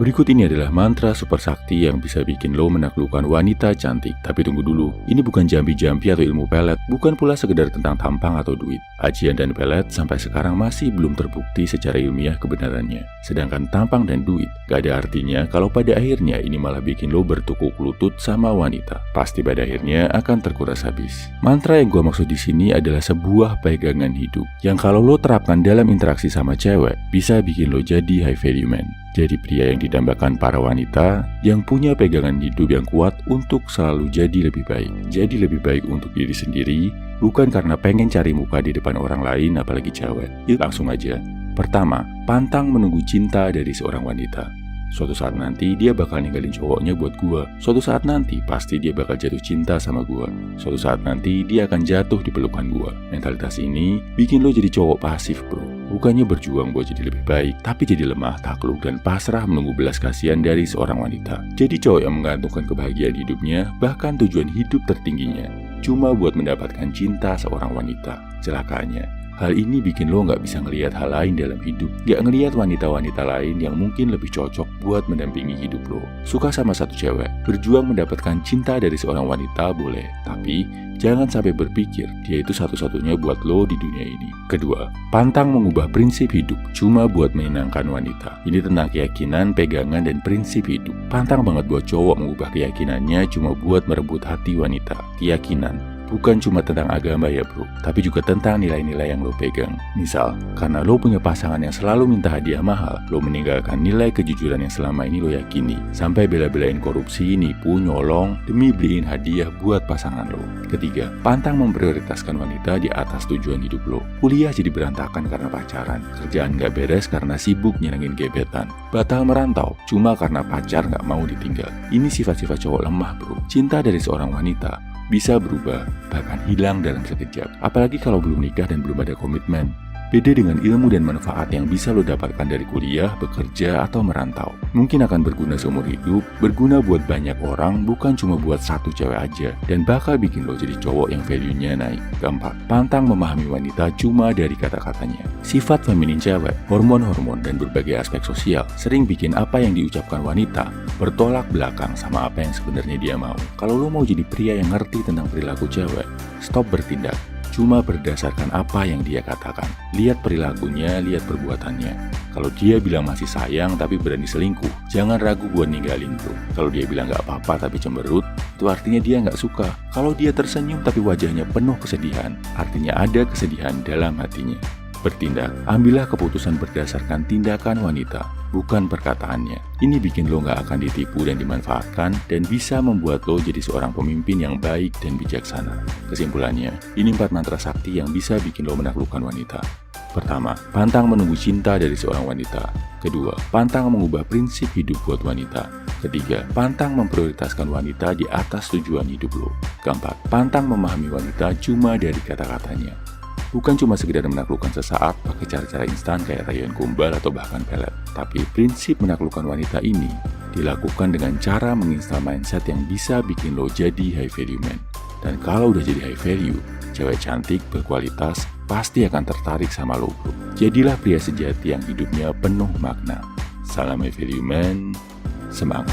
Berikut ini adalah mantra super sakti yang bisa bikin lo menaklukkan wanita cantik. Tapi tunggu dulu, ini bukan jampi-jampi atau ilmu pelet, bukan pula sekedar tentang tampang atau duit. Ajian dan pelet sampai sekarang masih belum terbukti secara ilmiah kebenarannya. Sedangkan tampang dan duit gak ada artinya kalau pada akhirnya ini malah bikin lo bertukuk lutut sama wanita. Pasti pada akhirnya akan terkuras habis. Mantra yang gue maksud di sini adalah sebuah pegangan hidup yang kalau lo terapkan dalam interaksi sama cewek bisa bikin lo jadi high value man. Jadi pria yang didambakan para wanita yang punya pegangan hidup yang kuat untuk selalu jadi lebih baik. Jadi lebih baik untuk diri sendiri, bukan karena pengen cari muka di depan orang lain apalagi cewek. Yuk langsung aja. Pertama, pantang menunggu cinta dari seorang wanita. Suatu saat nanti dia bakal ninggalin cowoknya buat gua. Suatu saat nanti pasti dia bakal jatuh cinta sama gua. Suatu saat nanti dia akan jatuh di pelukan gua. Mentalitas ini bikin lo jadi cowok pasif, bro. Bukannya berjuang buat jadi lebih baik, tapi jadi lemah, takluk, dan pasrah menunggu belas kasihan dari seorang wanita. Jadi cowok yang menggantungkan kebahagiaan hidupnya, bahkan tujuan hidup tertingginya, cuma buat mendapatkan cinta seorang wanita. Celakanya, hal ini bikin lo nggak bisa ngelihat hal lain dalam hidup, nggak ngelihat wanita-wanita lain yang mungkin lebih cocok buat mendampingi hidup lo. Suka sama satu cewek, berjuang mendapatkan cinta dari seorang wanita boleh, tapi jangan sampai berpikir dia itu satu-satunya buat lo di dunia ini. Kedua, pantang mengubah prinsip hidup cuma buat menyenangkan wanita. Ini tentang keyakinan, pegangan, dan prinsip hidup. Pantang banget buat cowok mengubah keyakinannya cuma buat merebut hati wanita. Keyakinan bukan cuma tentang agama ya bro, tapi juga tentang nilai-nilai yang lo pegang. Misal, karena lo punya pasangan yang selalu minta hadiah mahal, lo meninggalkan nilai kejujuran yang selama ini lo yakini, sampai bela-belain korupsi, nipu, nyolong, demi beliin hadiah buat pasangan lo. Ketiga, pantang memprioritaskan wanita di atas tujuan hidup lo. Kuliah jadi berantakan karena pacaran, kerjaan gak beres karena sibuk nyenengin gebetan, batal merantau cuma karena pacar gak mau ditinggal. Ini sifat-sifat cowok lemah bro. Cinta dari seorang wanita bisa berubah, bahkan hilang dalam sekejap. Apalagi kalau belum nikah dan belum ada komitmen. Beda dengan ilmu dan manfaat yang bisa lo dapatkan dari kuliah, bekerja, atau merantau. Mungkin akan berguna seumur hidup, berguna buat banyak orang, bukan cuma buat satu cewek aja. Dan bakal bikin lo jadi cowok yang value-nya naik. Keempat, pantang memahami wanita cuma dari kata-katanya. Sifat feminin cewek, hormon-hormon, dan berbagai aspek sosial sering bikin apa yang diucapkan wanita bertolak belakang sama apa yang sebenarnya dia mau. Kalau lo mau jadi pria yang ngerti tentang perilaku cewek, stop bertindak cuma berdasarkan apa yang dia katakan. Lihat perilakunya, lihat perbuatannya. Kalau dia bilang masih sayang tapi berani selingkuh, jangan ragu buat ninggalin bro. Kalau dia bilang gak apa-apa tapi cemberut, itu artinya dia gak suka. Kalau dia tersenyum tapi wajahnya penuh kesedihan, artinya ada kesedihan dalam hatinya. Bertindak, ambillah keputusan berdasarkan tindakan wanita, bukan perkataannya. Ini bikin lo gak akan ditipu dan dimanfaatkan, dan bisa membuat lo jadi seorang pemimpin yang baik dan bijaksana. Kesimpulannya, ini 4 mantra sakti yang bisa bikin lo menaklukkan wanita. Pertama, pantang menunggu cinta dari seorang wanita. Kedua, pantang mengubah prinsip hidup buat wanita. Ketiga, pantang memprioritaskan wanita di atas tujuan hidup lo. Keempat, pantang memahami wanita cuma dari kata-katanya. Bukan cuma sekedar menaklukkan sesaat pakai cara-cara instan kayak rayuan gombal atau bahkan pelet. Tapi prinsip menaklukkan wanita ini dilakukan dengan cara menginstal mindset yang bisa bikin lo jadi high value man. Dan kalau udah jadi high value, cewek cantik berkualitas pasti akan tertarik sama lo bro. Jadilah pria sejati yang hidupnya penuh makna. Salam high value man, semangat.